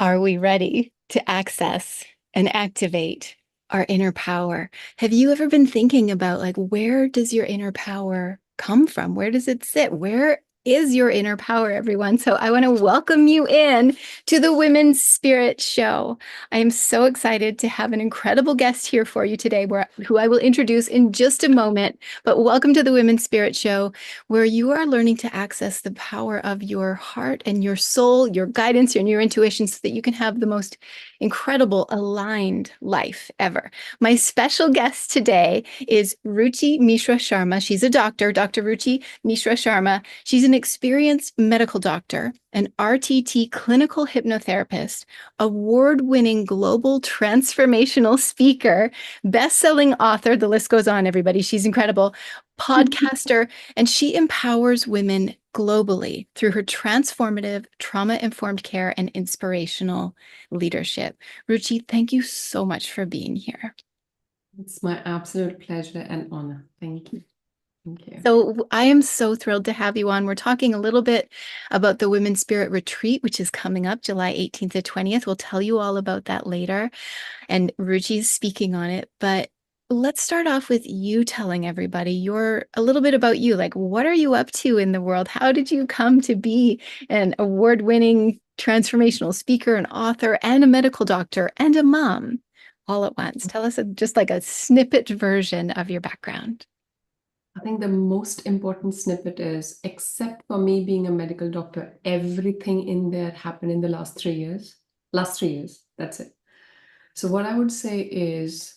Are we ready to access and activate our inner power? Have you ever been thinking about like, where does your inner power come from? Where does it sit? Where is your inner power, everyone? So I want to welcome you in to the Women's Spirit Show. I am so excited to have an incredible guest here for you today, who I will introduce in just a moment. But welcome to the Women's Spirit Show, where you are learning to access the power of your heart and your soul, your guidance, and your intuition, so that you can have the most incredible aligned life ever. My special guest today is Ruchi Mishra Sharma. She's a doctor, Dr. Ruchi Mishra Sharma. She's an experienced medical doctor, an RTT clinical hypnotherapist, award-winning global transformational speaker, best-selling author. The list goes on, everybody. She's incredible. Podcaster, and she empowers women globally through her transformative, trauma-informed care and inspirational leadership. Ruchi, thank you so much for being here. It's my absolute pleasure and honor. Thank you. Thank you. So I am so thrilled to have you on. We're talking a little bit about the Women's Spirit Retreat, which is coming up July 18th to 20th. We'll tell you all about that later. And Ruchi's speaking on it. But let's start off with you telling everybody a little bit about you. Like, what are you up to in the world? How did you come to be an award-winning transformational speaker, an author, and a medical doctor, and a mom all at once? Tell us just like a snippet version of your background. I think the most important snippet is, except for me being a medical doctor, everything in there happened in the last 3 years. Last 3 years, that's it. So what I would say is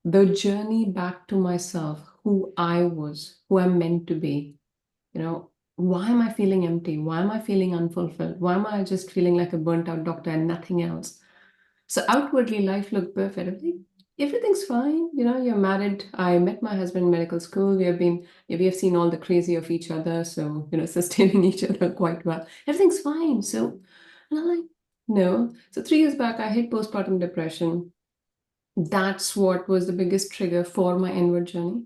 the journey back to myself, who I was, who I'm meant to be. Why am I feeling empty? Why am I feeling unfulfilled? Why am I just feeling like a burnt out doctor and nothing else? So outwardly, life looked perfect. I'm like, everything's fine. You're married. I met my husband in medical school. We have seen all the crazy of each other. So, sustaining each other quite well. Everything's fine. So, and I'm like, no. So 3 years back, I hit postpartum depression. That's what was the biggest trigger for my inward journey,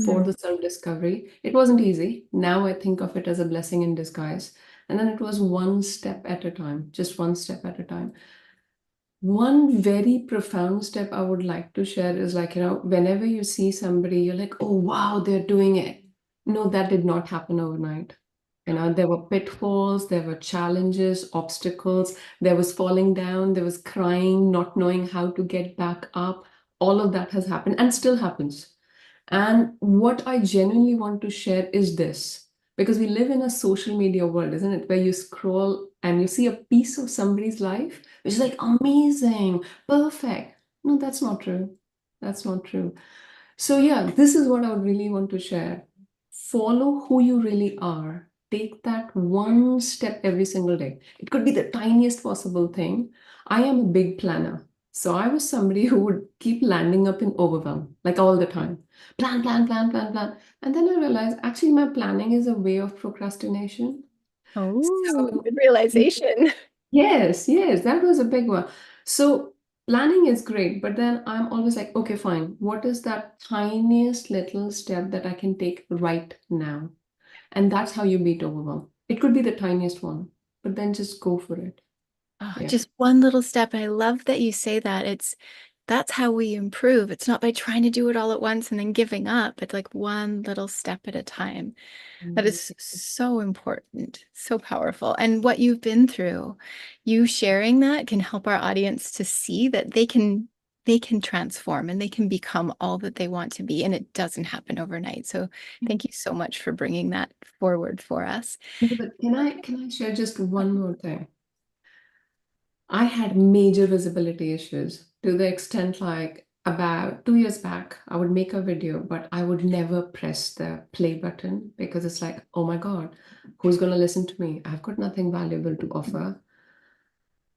for the self-discovery. It wasn't easy. Now I think of it as a blessing in disguise. And then it was one step at a time, just one step at a time. One very profound step I would like to share is, like, whenever you see somebody, you're like, oh, wow, they're doing it. No, that did not happen overnight. There were pitfalls, there were challenges, obstacles, there was falling down, there was crying, not knowing how to get back up. All of that has happened and still happens. And what I genuinely want to share is this, because we live in a social media world, isn't it? Where you scroll and you see a piece of somebody's life, which is like amazing, perfect. No, that's not true. That's not true. So, yeah, this is what I would really want to share. Follow who you really are. Take that one step every single day. It could be the tiniest possible thing. I am a big planner. So I was somebody who would keep landing up in overwhelm, like all the time. Plan, plan, plan, plan, plan. And then I realized actually my planning is a way of procrastination. Oh, So good realization. yes, yes, that was a big one. So planning is great, but then I'm always like, okay, fine. What is that tiniest little step that I can take right now? And that's how you beat overwhelm. It could be the tiniest one, but then just go for it. Oh, Yeah. just one little step. And I love that you say that. That's how we improve. It's not by trying to do it all at once and then giving up. It's like one little step at a time. That Mm. is so important, so powerful. And what you've been through, you sharing that can help our audience to see that they can transform and they can become all that they want to be. And it doesn't happen overnight. So thank you so much for bringing that forward for us. No, but can I share just one more thing? I had major visibility issues to the extent, like, about 2 years back, I would make a video, but I would never press the play button because it's like, oh my God, who's going to listen to me? I've got nothing valuable to offer.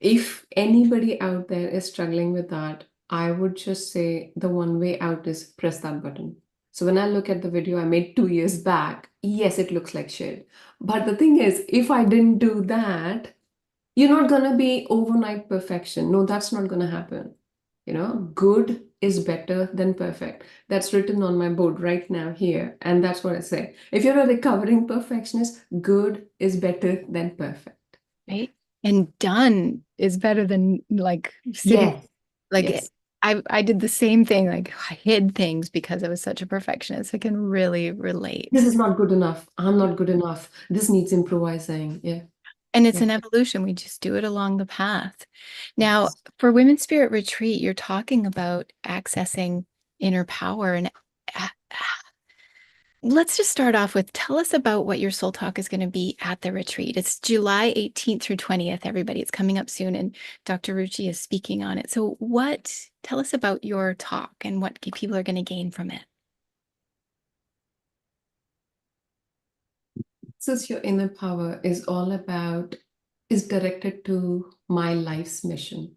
If anybody out there is struggling with that, I would just say the one way out is press that button. So when I look at the video I made 2 years back, yes, it looks like shit. But the thing is, if I didn't do that, you're not going to be overnight perfection. No, that's not going to happen. Good is better than perfect. That's written on my board right now here. And that's what I say. If you're a recovering perfectionist, good is better than perfect. Right? And done is better than like sitting Yes, like yes. I did the same thing, like I hid things because I was such a perfectionist. I can really This relate. is not good enough. I'm not good enough. This needs improvising. Yeah, And it's yeah. an evolution. We just do it along the path. Now, Yes. for Women's Spirit Retreat, you're talking about accessing inner power. And uh, let's just start off with tell us about what your soul talk is going to be at the retreat. It's July 18th through 20th, everybody. It's coming up soon, and Dr. Ruchi is speaking on it. So, tell us about your talk and what people are going to gain from it. Access your inner power is all about, is directed to my life's mission.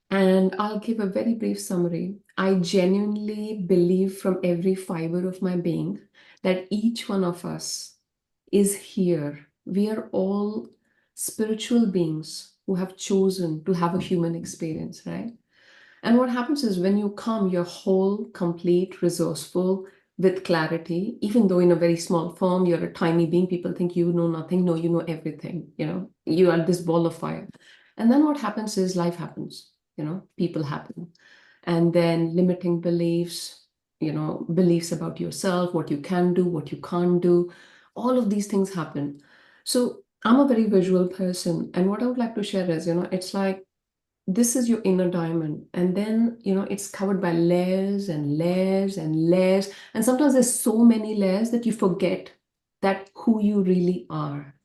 And I'll give a very brief summary. I genuinely believe from every fiber of my being that each one of us is here. We are all spiritual beings who have chosen to have a human experience, right? And what happens is when you come, you're whole, complete, resourceful, with clarity, even though in a very small form, you're a tiny being, people think you know nothing. No, you know everything. You are this ball of fire. And then what happens is life happens, people happen. And then limiting beliefs, beliefs about yourself, what you can do, what you can't do, all of these things happen. So I'm a very visual person. And what I would like to share is, it's like, this is your inner diamond, and then it's covered by layers and layers and layers, and sometimes there's so many layers that you forget that who you really are.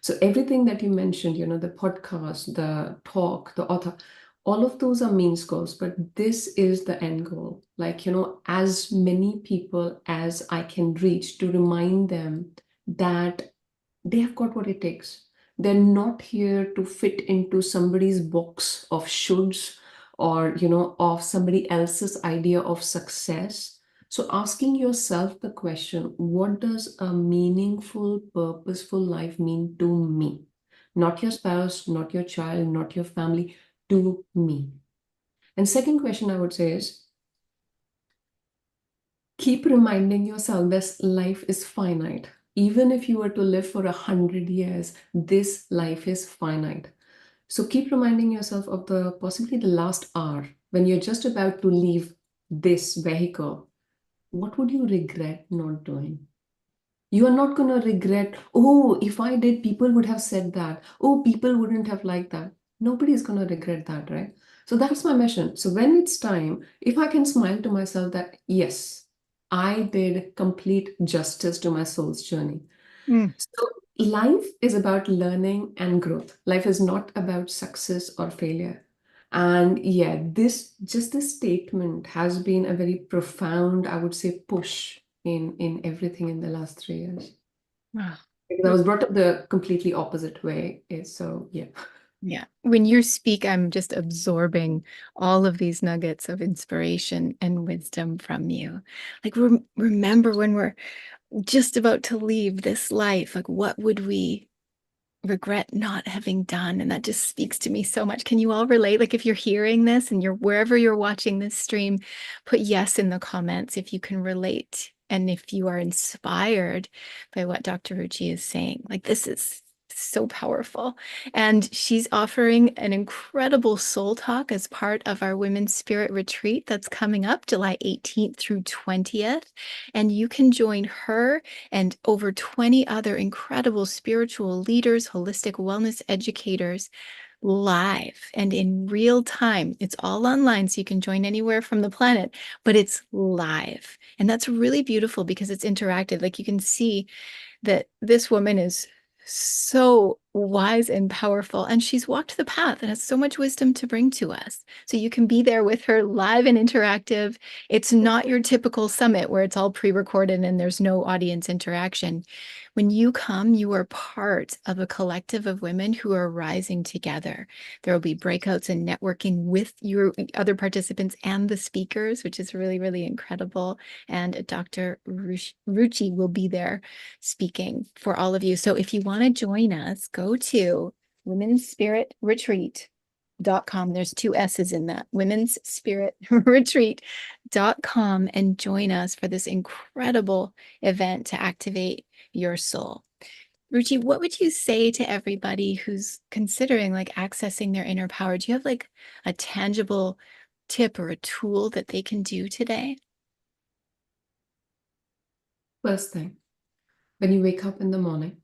So everything that you mentioned, the podcast, the talk, the author, all of those are means goals, but this is the end goal. Like, as many people as I can reach to remind them that they have got what it takes. They're not here to fit into somebody's box of shoulds, or, of somebody else's idea of success. So asking yourself the question, what does a meaningful, purposeful life mean to me? Not your spouse, not your child, not your family, to me. And second question I would say is, keep reminding yourself this life is finite. Even if you were to live for 100 years, this life is finite. So keep reminding yourself of the possibly the last hour when you're just about to leave this vehicle. What would you regret not doing? You are not going to regret, oh, if I did, people would have said that. Oh, people wouldn't have liked that. Nobody's going to regret that, right? So that's my mission. So when it's time, if I can smile to myself that, yes, I did complete justice to my soul's journey. Mm. So life is about learning and growth. Life is not about success or failure. And yeah, this statement has been a very profound, I would say, push in everything in the last 3 years. Wow. Because I was brought up the completely opposite way. So yeah. Yeah. When you speak, I'm just absorbing all of these nuggets of inspiration and wisdom from you. Like, remember when we're just about to leave this life, like, what would we regret not having done? And that just speaks to me so much. Can you all relate? Like, if you're hearing this and you're wherever you're watching this stream, put yes in the comments if you can relate and if you are inspired by what Dr. Ruchi is saying. Like, this is so powerful. And she's offering an incredible soul talk as part of our Women's Spirit Retreat that's coming up July 18th through 20th. And you can join her and over 20 other incredible spiritual leaders, holistic wellness educators live and in real time. It's all online, so you can join anywhere from the planet, but it's live. And that's really beautiful because it's interactive. Like you can see that this woman is so wise and powerful, and she's walked the path and has so much wisdom to bring to us. So you can be there with her live and interactive. It's not your typical summit where it's all pre-recorded and there's no audience interaction. When you come, you are part of a collective of women who are rising together. There will be breakouts and networking with your other participants and the speakers, which is really, really incredible. And Dr. Ruchi will be there speaking for all of you. So if you want to join us, go to womenspiritretreat.com. There's two S's in that, womenspiritretreat.com, and join us for this incredible event to activate your soul. Ruchi, what would you say to everybody who's considering like accessing their inner power? Do you have like a tangible tip or a tool that they can do today? First thing, when you wake up in the morning,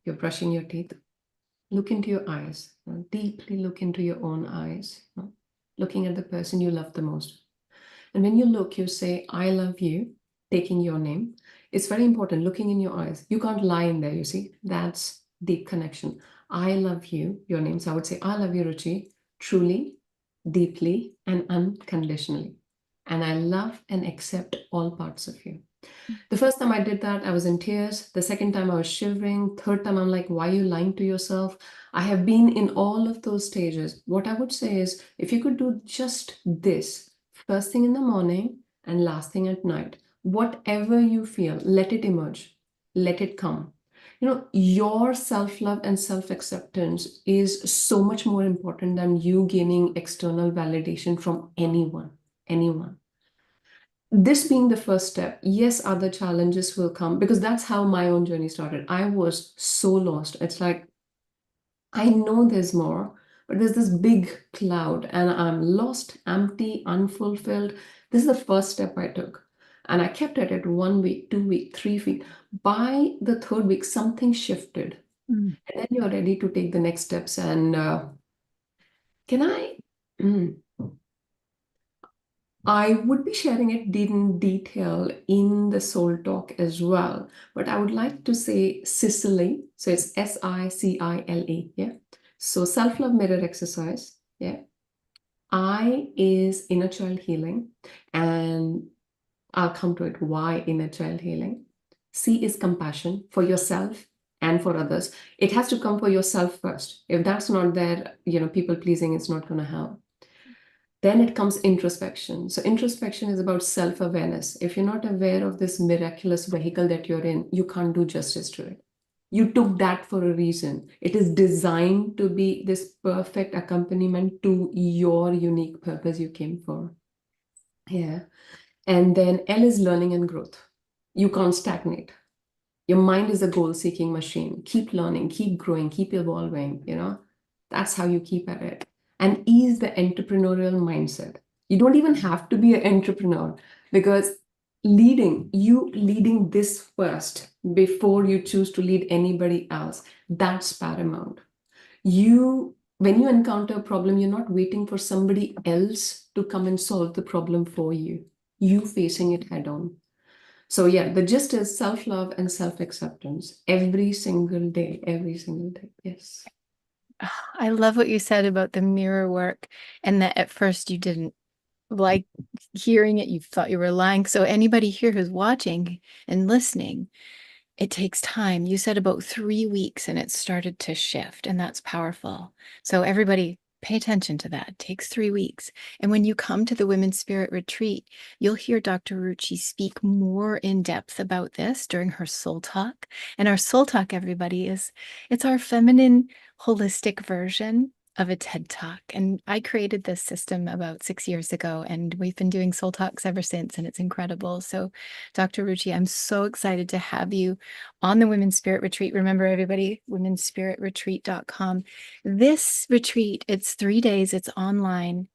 you're brushing your teeth, look into your eyes, deeply look into your own eyes, looking at the person you love the most. And when you look, you say, I love you, taking your name. It's very important, looking in your eyes. You can't lie in there, you see. That's deep connection. I love you, your name. So I would say, I love you, Ruchi, truly, deeply, and unconditionally. And I love and accept all parts of you. The first time I did that, I was in tears. The second time I was shivering. Third time I'm like, why are you lying to yourself? I have been in all of those stages. What I would say is, if you could do just this, first thing in the morning and last thing at night, whatever you feel, let it emerge, let it come. Your self-love and self-acceptance is so much more important than you gaining external validation from anyone. This being the first step, yes, other challenges will come because that's how my own journey started. I was so lost. It's like, I know there's more, but there's this big cloud and I'm lost, empty, unfulfilled. This is the first step I took. And I kept at it 1 week, 2 week, 3 week. By the third week, something shifted. Mm. And then you're ready to take the next steps. And can I? Mm. I would be sharing it in detail in the Soul Talk as well, but I would like to say Sicily. So it's Sicile. Yeah. So self-love mirror exercise. Yeah. I is inner child healing, and I'll come to it. Why inner child healing? C is compassion for yourself and for others. It has to come for yourself first. If that's not there, people pleasing is not going to help. Then it comes introspection. So introspection is about self-awareness. If you're not aware of this miraculous vehicle that you're in, you can't do justice to it. You took that for a reason. It is designed to be this perfect accompaniment to your unique purpose you came for. Yeah. And then L is learning and growth. You can't stagnate. Your mind is a goal-seeking machine. Keep learning, keep growing, keep evolving. That's how you keep at it. And E is the entrepreneurial mindset. You don't even have to be an entrepreneur because you leading this first before you choose to lead anybody else, that's paramount. When you encounter a problem, you're not waiting for somebody else to come and solve the problem for you. You facing it head on. So yeah, the gist is self-love and self-acceptance every single day, every single day. Yes. I love what you said about the mirror work and that at first you didn't like hearing it. You thought you were lying. So anybody here who's watching and listening, it takes time. You said about 3 weeks and it started to shift, and that's powerful. So, everybody, pay attention to that. It takes 3 weeks. And when you come to the Women's Spirit Retreat, you'll hear Dr. Ruchi speak more in depth about this during her Soul Talk. And our Soul Talk, everybody, it's our feminine, holistic version of a TED Talk. And I created this system about 6 years ago, and we've been doing Soul Talks ever since, and it's incredible. So, Dr. Ruchi, I'm so excited to have you on the Women's Spirit Retreat. Remember, everybody, womenspiritretreat.com. This retreat, it's 3 days, it's online.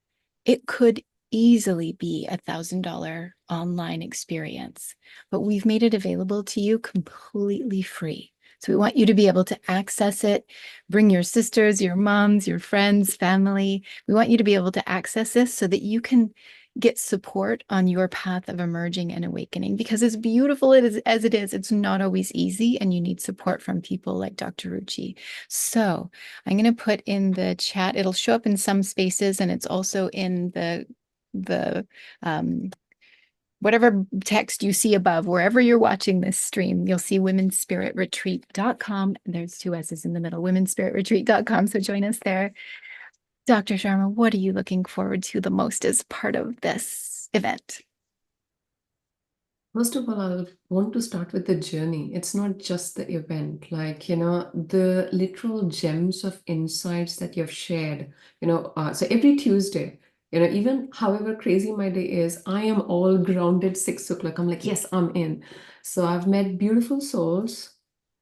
It could easily be $1,000 online experience, but we've made it available to you completely free. So we want you to be able to access it, bring your sisters, your moms, your friends, family. We want you to be able to access this so that you can get support on your path of emerging and awakening. Because as beautiful as it is, it's not always easy, and you need support from people like Dr. Ruchi. So I'm going to put in the chat. It'll show up in some spaces, and it's also in the whatever text you see above, wherever you're watching this stream, you'll see womenspiritretreat.com. There's two S's in the middle, womenspiritretreat.com. So join us there. Dr. Sharma, what are you looking forward to the most as part of this event? First of all, I want to start with the journey. It's not just the event, the literal gems of insights that you've shared. So every Tuesday, even however crazy my day is, I am all grounded 6 o'clock. I'm like, yes, I'm in. So I've met beautiful souls,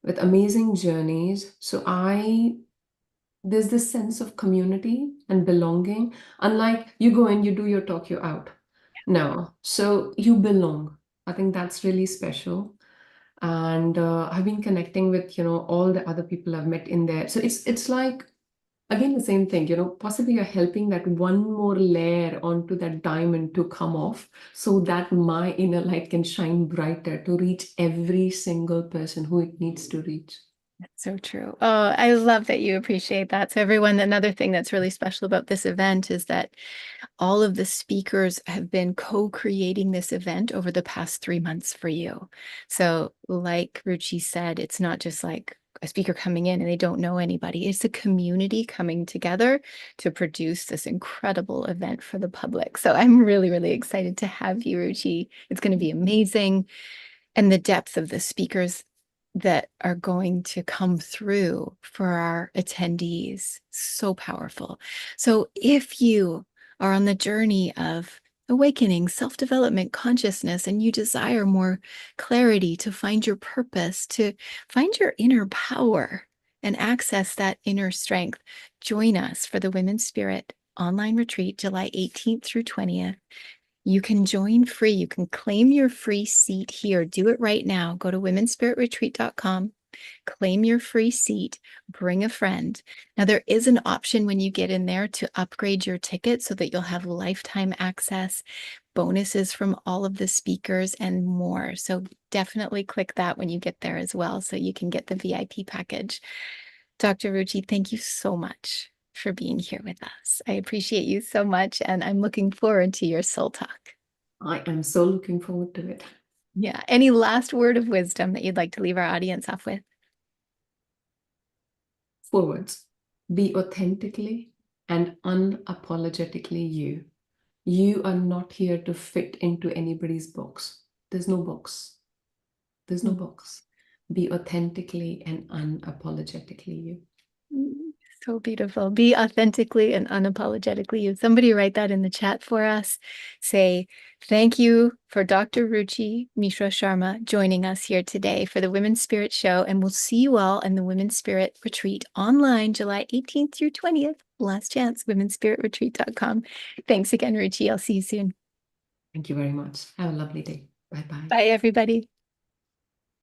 with amazing journeys. So there's this sense of community and belonging. Unlike you go in, you do your talk, you're out. No. So you belong. I think that's really special. And I've been connecting with, all the other people I've met in there. So it's like, again, the same thing, possibly you're helping that one more layer onto that diamond to come off so that my inner light can shine brighter to reach every single person who it needs to reach. That's so true. Oh, I love that you appreciate that. So everyone, another thing that's really special about this event is that all of the speakers have been co-creating this event over the past 3 months for you. So like Ruchi said, it's not just like a speaker coming in and they don't know anybody. It's a community coming together to produce this incredible event for the public. So I'm really, really excited to have you, Ruchi. It's going to be amazing. And the depth of the speakers that are going to come through for our attendees, so powerful. So if you are on the journey of awakening, self-development, consciousness, and you desire more clarity to find your purpose, to find your inner power and access that inner strength, join us for the Women's Spirit online retreat, July 18th through 20th. You can join free. You can claim your free seat here. Do it right now. Go to womenspiritretreat.com, claim your free seat, bring a friend. Now, there is an option when you get in there to upgrade your ticket so that you'll have lifetime access, bonuses from all of the speakers, and more. So definitely click that when you get there as well so you can get the VIP package. Dr. Ruchi, thank you so much for being here with us. I appreciate you so much, and I'm looking forward to your soul talk. I am so looking forward to it. Yeah. Any last word of wisdom that you'd like to leave our audience off with? Forwards. Be authentically and unapologetically you. You are not here to fit into anybody's box. There's no box. There's no box. Be authentically and unapologetically you. So beautiful. Be authentically and unapologetically you. Somebody write that in the chat for us. Say, thank you for Dr. Ruchi Mishra Sharma joining us here today for the Women's Spirit Show. And we'll see you all in the Women's Spirit Retreat online, July 18th through 20th. Last chance, womenspiritretreat.com. Thanks again, Ruchi. I'll see you soon. Thank you very much. Have a lovely day. Bye bye. Bye, everybody.